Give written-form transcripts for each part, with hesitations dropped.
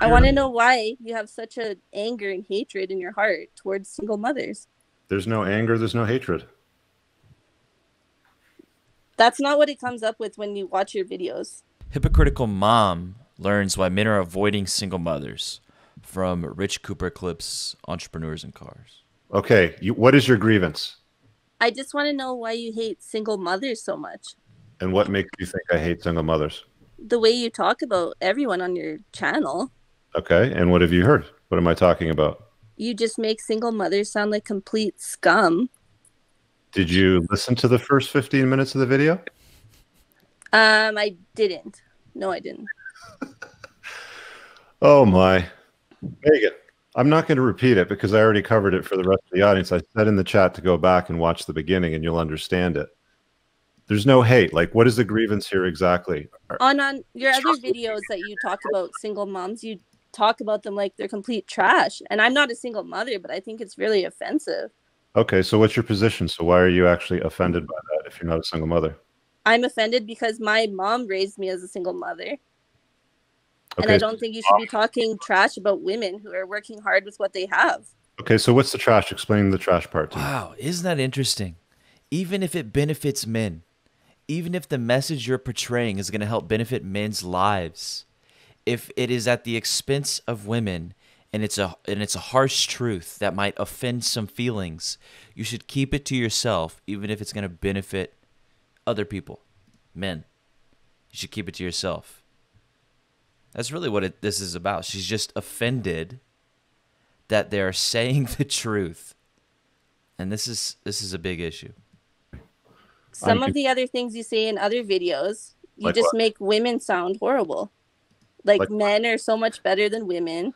I want to know why you have such a anger and hatred in your heart towards single mothers. There's no anger, there's no hatred. That's not what it comes up with when you watch your videos. Hypocritical mom learns why men are avoiding single mothers from Rich Cooper clips, Entrepreneurs in Cars. Okay, what is your grievance? I just want to know why you hate single mothers so much. And what makes you think I hate single mothers? The way you talk about everyone on your channel. Okay, and what have you heard? What am I talking about? You just make single mothers sound like complete scum. Did you listen to the first 15 minutes of the video? I didn't. No, I didn't. Oh my. Megan, I'm not going to repeat it because I already covered it for the rest of the audience. I said in the chat to go back and watch the beginning and you'll understand it. There's no hate. Like, what is the grievance here exactly? On your other videos that you talk about single moms, you talk about them like they're complete trash. And I'm not a single mother, but I think it's really offensive. Okay, so what's your position? So why are you actually offended by that if you're not a single mother? I'm offended because my mom raised me as a single mother. Okay, and I don't think you should be talking trash about women who are working hard with what they have. Okay, so what's the trash? Explain the trash part to me. Wow, isn't that interesting? Even if it benefits men, even if the message you're portraying is going to help benefit men's lives, if it is at the expense of women and it's a harsh truth that might offend some feelings, you should keep it to yourself, even if it's going to benefit other people, men. You should keep it to yourself. That's really what this is about. She's just offended that they're saying the truth, and this is a big issue. Some of the other things you say in other videos, you like just what? make women sound horrible. Like men are so much better than women.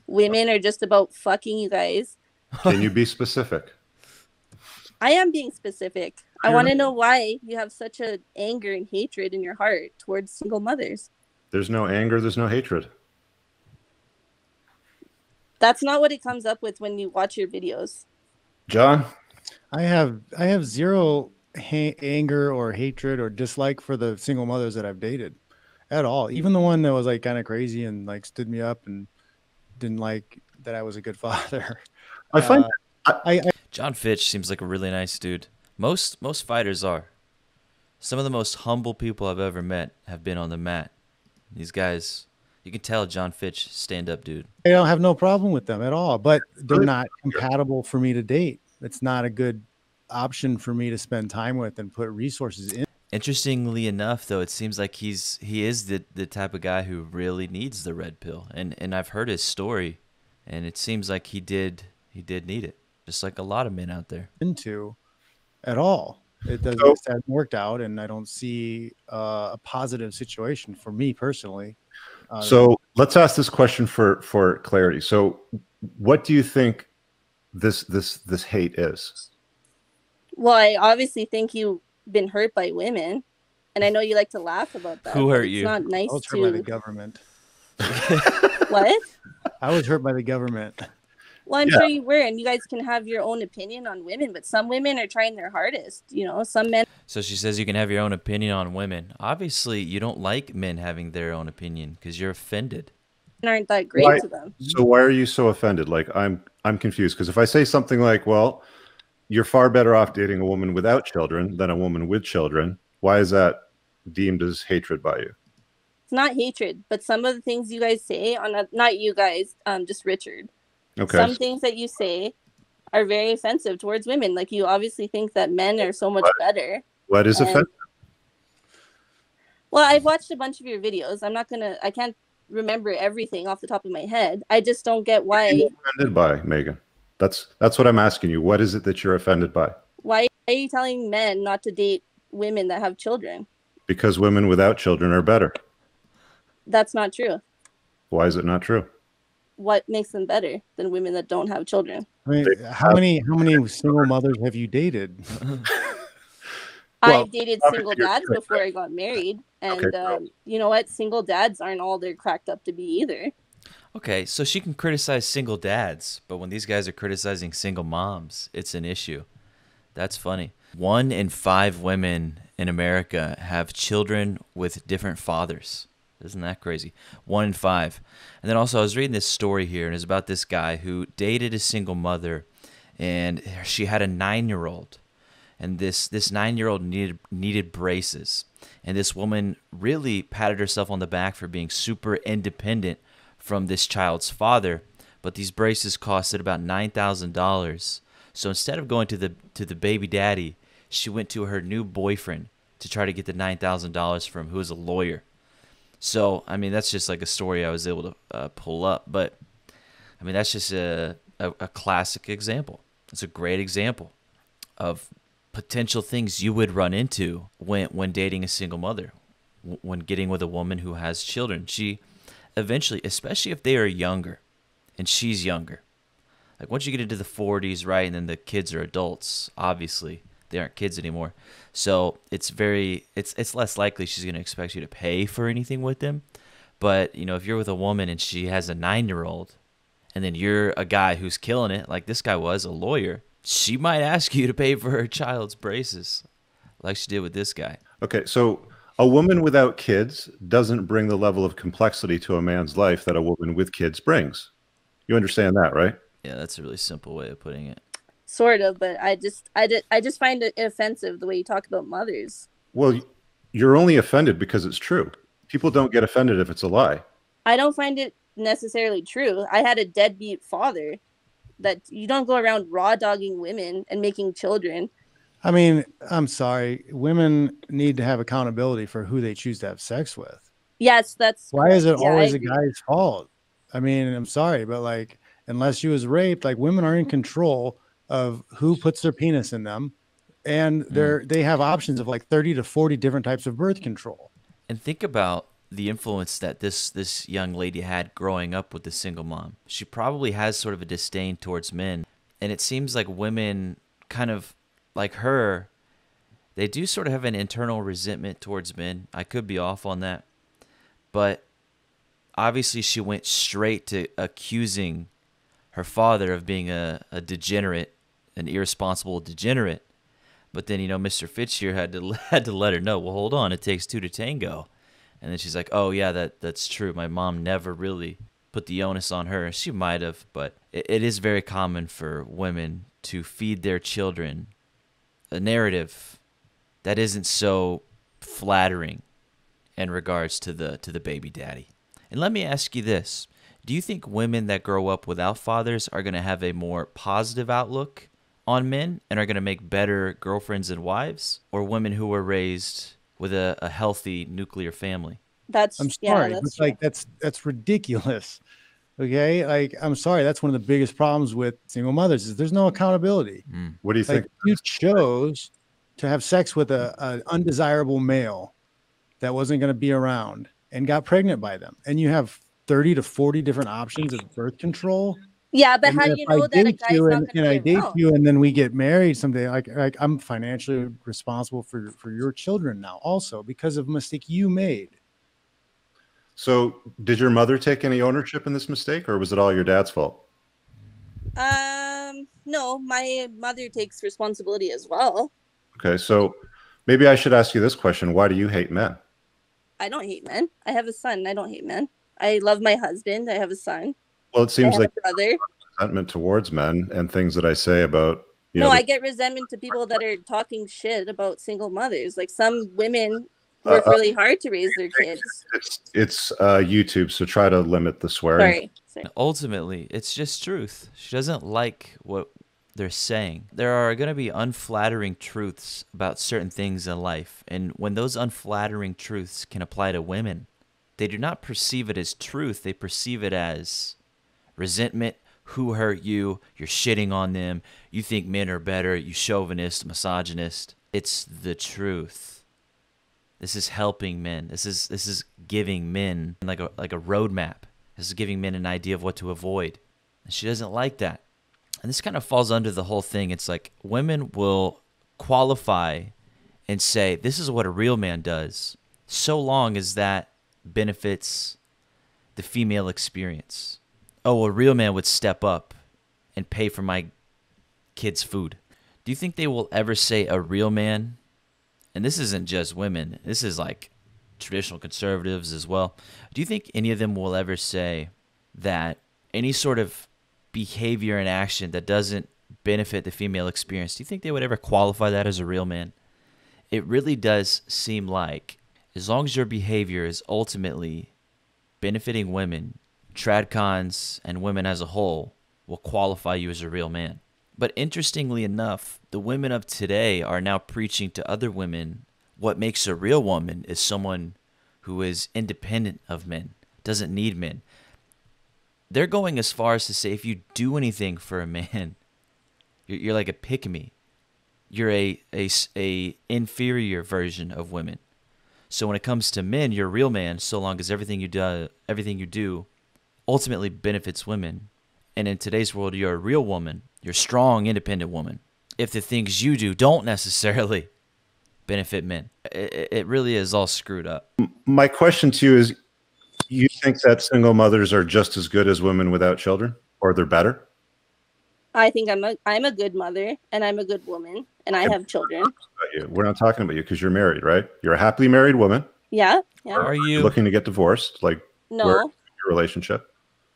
Women are just about fucking you guys. Can you be specific? I am being specific. I want to know why you have such a anger and hatred in your heart towards single mothers. There's no anger, there's no hatred. That's not what it comes up with when you watch your videos. John? I have zero anger or hatred or dislike for the single mothers that I've dated at all. Even the one that was like kind of crazy and like stood me up and didn't like that I was a good father. I find John Fitch seems like a really nice dude. Most fighters are. Some of the most humble people I've ever met have been on the mat. These guys, you can tell John Fitch, stand-up dude. I don't have no problem with them at all, but they're not compatible for me to date. It's not a good option for me to spend time with and put resources in. Interestingly enough, though, it seems like he is the type of guy who really needs the red pill. And I've heard his story, and it seems like he did need it, just like a lot of men out there. Into at all. It hasn't worked out, and I don't see a positive situation for me personally. So let's ask this question for clarity. So what do you think this hate is? Well, I obviously think you've been hurt by women, and I know you like to laugh about that. Who hurt you? It's not nice I was hurt by the government. What? I was hurt by the government. Well, I'm sure you were, and you guys can have your own opinion on women, but some women are trying their hardest. You know, some men. So she says you can have your own opinion on women. Obviously, you don't like men having their own opinion because you're offended. Aren't that great to them. So why are you so offended? Like, I'm confused, because if I say something like, well, you're far better off dating a woman without children than a woman with children, why is that deemed as hatred by you? It's not hatred, but some of the things you guys say not you guys, just Richard. Okay. Some things that you say are very offensive towards women. Like, you obviously think that men are so much better. What is offensive? Well, I've watched a bunch of your videos. I can't remember everything off the top of my head. I just don't get why. What are you offended by, Megan? That's what I'm asking you. What is it that you're offended by? Why are you telling men not to date women that have children? Because women without children are better. That's not true. Why is it not true? What makes them better than women that don't have children? I mean, how many single mothers have you dated? I've dated single dads before I got married, and you know what? Single dads aren't all they're cracked up to be either. Okay, so she can criticize single dads, but when these guys are criticizing single moms, it's an issue. That's funny. 1 in 5 women in America have children with different fathers. Isn't that crazy? 1 in 5. And then also I was reading this story here, and it's about this guy who dated a single mother, and she had a 9-year-old. And this 9-year-old needed braces. And this woman really patted herself on the back for being super independent from this child's father. But these braces costed about $9,000. So instead of going to the baby daddy, she went to her new boyfriend to try to get the $9,000 from him, who is a lawyer. So, I mean, that's just like a story I was able to pull up. But, I mean, that's just a classic example. It's a great example of potential things you would run into when dating a single mother, when getting with a woman who has children. She eventually, especially if they are younger and she's younger, like once you get into the 40s, right, and then the kids are adults, obviously they aren't kids anymore. So it's less likely she's going to expect you to pay for anything with them. But, you know, if you're with a woman and she has a 9-year-old, and then you're a guy who's killing it, like this guy was, a lawyer, she might ask you to pay for her child's braces, like she did with this guy. Okay, so a woman without kids doesn't bring the level of complexity to a man's life that a woman with kids brings. You understand that, right? Yeah, that's a really simple way of putting it. Sort of, but I just find it offensive the way you talk about mothers. Well, you're only offended because it's true. People don't get offended if it's a lie. I don't find it necessarily true. I had a deadbeat father. That you don't go around raw dogging women and making children. I mean, I'm sorry. Women need to have accountability for who they choose to have sex with. Yes, that's why is it always a agree. guy's fault? I mean, I'm sorry, but like, unless she was raped, like women are in control of who puts their penis in them, and they have options of like 30 to 40 different types of birth control. And think about the influence that this young lady had growing up with the single mom. She probably has sort of a disdain towards men. And it seems like women kind of like her, they do sort of have an internal resentment towards men. I could be off on that. But obviously she went straight to accusing her father of being a degenerate, an irresponsible degenerate. But then, you know, Mr. Fitch here had to let her know, well, hold on, it takes two to tango. And then she's like, oh, yeah, that's true. My mom never really put the onus on her. She might have, but it is very common for women to feed their children a narrative that isn't so flattering in regards to the baby daddy. And let me ask you this. Do you think women that grow up without fathers are going to have a more positive outlook on men and are going to make better girlfriends and wives? Or women who were raised with a healthy nuclear family? I'm sorry, but like that's ridiculous. Okay, like I'm sorry, that's one of the biggest problems with single mothers is there's no accountability. What do you think? You chose to have sex with an undesirable male that wasn't going to be around and got pregnant by them, and you have 30 to 40 different options of birth control. Yeah, but how do you know that a guy's not going to be around? I date you, and then we get married someday. Like I'm financially responsible for your children now, also because of a mistake you made. So, did your mother take any ownership in this mistake, or was it all your dad's fault? No, my mother takes responsibility as well. Okay, so maybe I should ask you this question: why do you hate men? I don't hate men. I have a son. I don't hate men. I love my husband. I have a son. Well, it seems like brother. Resentment towards men and things that I say about I get resentment to people that are talking shit about single mothers. Like some women work really hard to raise their kids. It's YouTube, so try to limit the swearing. Sorry. Ultimately, it's just truth. She doesn't like what they're saying. There are going to be unflattering truths about certain things in life, and when those unflattering truths can apply to women, they do not perceive it as truth. They perceive it as resentment. Who hurt you? You're shitting on them. You think men are better. You chauvinist, misogynist. It's the truth. This is helping men. This is giving men like a roadmap. This is giving men an idea of what to avoid. And she doesn't like that. And this kind of falls under the whole thing. It's like women will qualify and say, this is what a real man does, so long as that benefits the female experience. Oh, a real man would step up and pay for my kid's food. Do you think they will ever say a real man? And this isn't just women. This is like traditional conservatives as well. Do you think any of them will ever say that any sort of behavior and action that doesn't benefit the female experience, do you think they would ever qualify that as a real man? It really does seem like as long as your behavior is ultimately benefiting women, tradcons and women as a whole will qualify you as a real man. But interestingly enough, the women of today are now preaching to other women what makes a real woman is someone who is independent of men, doesn't need men. They're going as far as to say if you do anything for a man, you're like a pick-me. You're a inferior version of women. So when it comes to men, you're a real man so long as everything you do ultimately benefits women. And in today's world, you're a real woman. You're a strong, independent woman. If the things you do don't necessarily benefit men, it really is all screwed up. My question to you is, you think that single mothers are just as good as women without children, or they're better? I think I'm a good mother, and I'm a good woman, and I have children. We're not talking about you because you're married, right? You're a happily married woman. Yeah. Are you looking to get divorced? Like, No. where is your relationship?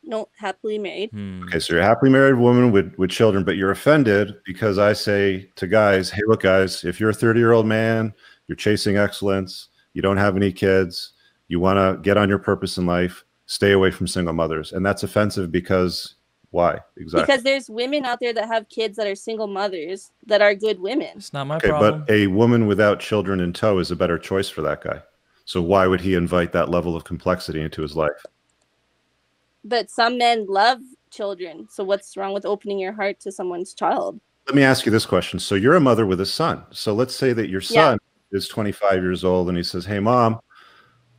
No, happily married. Okay, so you're a happily married woman with children, but you're offended because I say to guys, hey, look, guys, if you're a 30-year-old man, you're chasing excellence, you don't have any kids, you want to get on your purpose in life, stay away from single mothers. And that's offensive because why? Exactly. Because there's women out there that have kids that are single mothers that are good women. It's not my problem. But a woman without children in tow is a better choice for that guy. So why would he invite that level of complexity into his life? But some men love children. So what's wrong with opening your heart to someone's child? Let me ask you this question. So you're a mother with a son. So let's say that your son is 25 years old and he says, hey, Mom,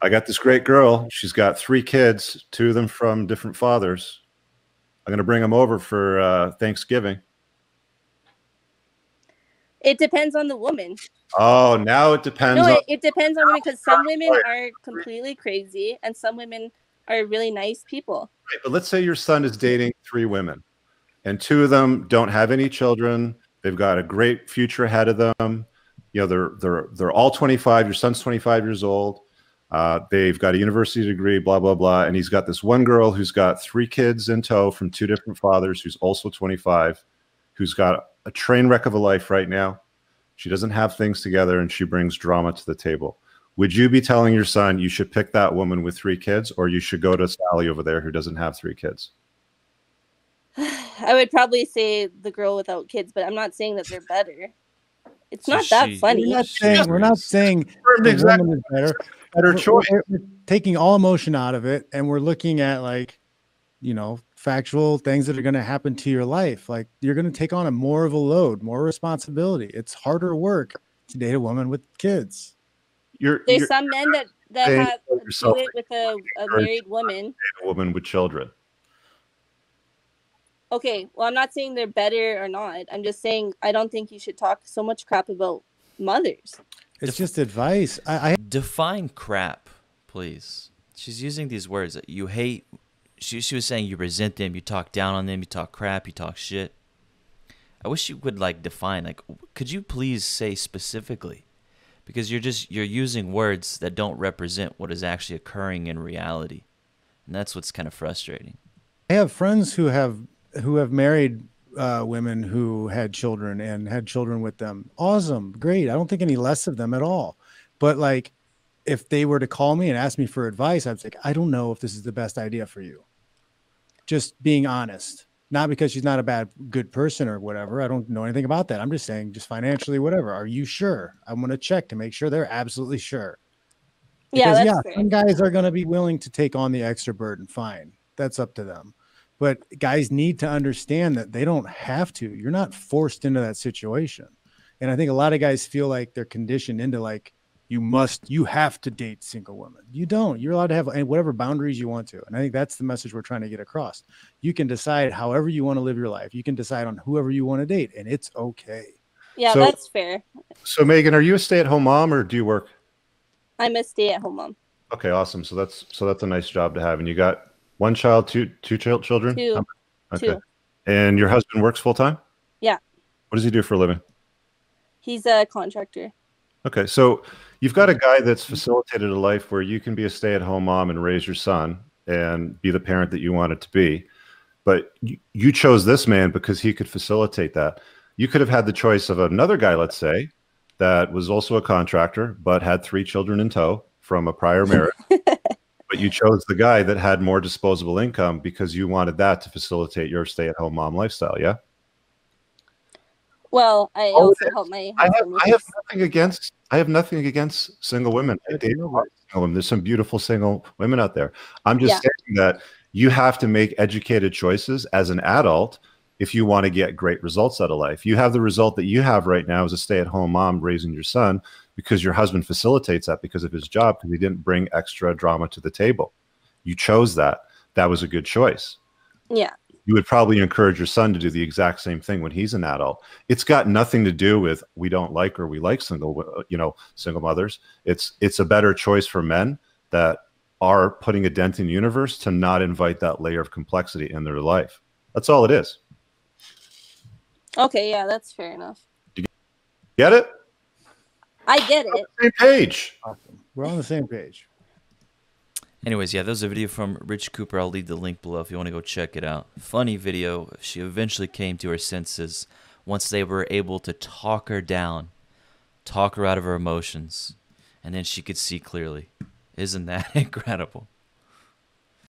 I got this great girl. She's got 3 kids, 2 of them from different fathers. I'm going to bring them over for Thanksgiving. It depends on the woman. Oh, now it depends. No, it depends on women, because some women are completely crazy and some women are really nice people. Right, but let's say your son is dating 3 women and 2 of them don't have any children. They've got a great future ahead of them. You know, they're all 25. Your son's 25 years old. They've got a university degree, blah, blah, blah. And he's got this one girl who's got 3 kids in tow from 2 different fathers, who's also 25, who's got a train wreck of a life right now. She doesn't have things together and she brings drama to the table. Would you be telling your son you should pick that woman with 3 kids, or you should go to Sally over there who doesn't have 3 kids? I would probably say the girl without kids, but I'm not saying that they're better. It's not that funny. We're not saying the woman is better. Better choice. We're taking all emotion out of it, and we're looking at, like, you know, factual things that are going to happen to your life. Like, you're going to take on more of a load, more responsibility. It's harder work to date a woman with kids. There's some men that have do it with a married woman. A woman with children. Okay, well, I'm not saying they're better or not. I'm just saying I don't think you should talk so much crap about mothers. It's just advice. I define crap, please. She's using these words that you hate. She was saying you resent them, you talk down on them, you talk crap, you talk shit. I wish you would, like, define, like, could you please say specifically? Because you're using words that don't represent what is actually occurring in reality. And that's what's kind of frustrating. I have friends who have married women who had children and had children with them. Awesome. Great. I don't think any less of them at all. But, like, if they were to call me and ask me for advice, I'd say, I don't know if this is the best idea for you. Just being honest. Not because she's not a good person or whatever. I don't know anything about that. I'm just saying, just financially, whatever. Are you sure? I'm going to check to make sure they're absolutely sure. Because, fair. Some guys are going to be willing to take on the extra burden. Fine. That's up to them. But guys need to understand that they don't have to. You're not forced into that situation. And I think a lot of guys feel like they're conditioned into, like, you have to date single women. You don't. You're allowed to have whatever boundaries you want to. And I think that's the message we're trying to get across. You can decide however you want to live your life. You can decide on whoever you want to date, and it's okay. Yeah, that's fair. So, Megan, are you a stay-at-home mom or do you work? I'm a stay-at-home mom. Okay, awesome. So that's a nice job to have. And you got 1 child, two children? 2. Okay. 2. And your husband works full-time? Yeah. What does he do for a living? He's a contractor. Okay, so you've got a guy that's facilitated a life where you can be a stay-at-home mom and raise your son and be the parent that you want it to be. But you chose this man because he could facilitate that. You could have had the choice of another guy, let's say, that was also a contractor, but had 3 children in tow from a prior marriage. But you chose the guy that had more disposable income because you wanted that to facilitate your stay-at-home mom lifestyle, yeah? Well, I also help my husband with I have nothing against single women. I date a lot of single women. There's some beautiful single women out there. I'm just saying that you have to make educated choices as an adult if you want to get great results out of life. You have the result that you have right now as a stay-at-home mom raising your son because your husband facilitates that because of his job, because he didn't bring extra drama to the table. You chose that. That was a good choice. Yeah. You would probably encourage your son to do the exact same thing when he's an adult. It's got nothing to do with we don't like or we like single mothers. It's a better choice for men that are putting a dent in the universe to not invite that layer of complexity in their life. That's all it is. Okay, yeah, that's fair enough. Do you get it? I get it. We're on the same page. Awesome. We're on the same page. Anyways, yeah, there's a video from Rich Cooper. I'll leave the link below if you want to go check it out. Funny video. She eventually came to her senses once they were able to talk her down, talk her out of her emotions, and then she could see clearly. Isn't that incredible?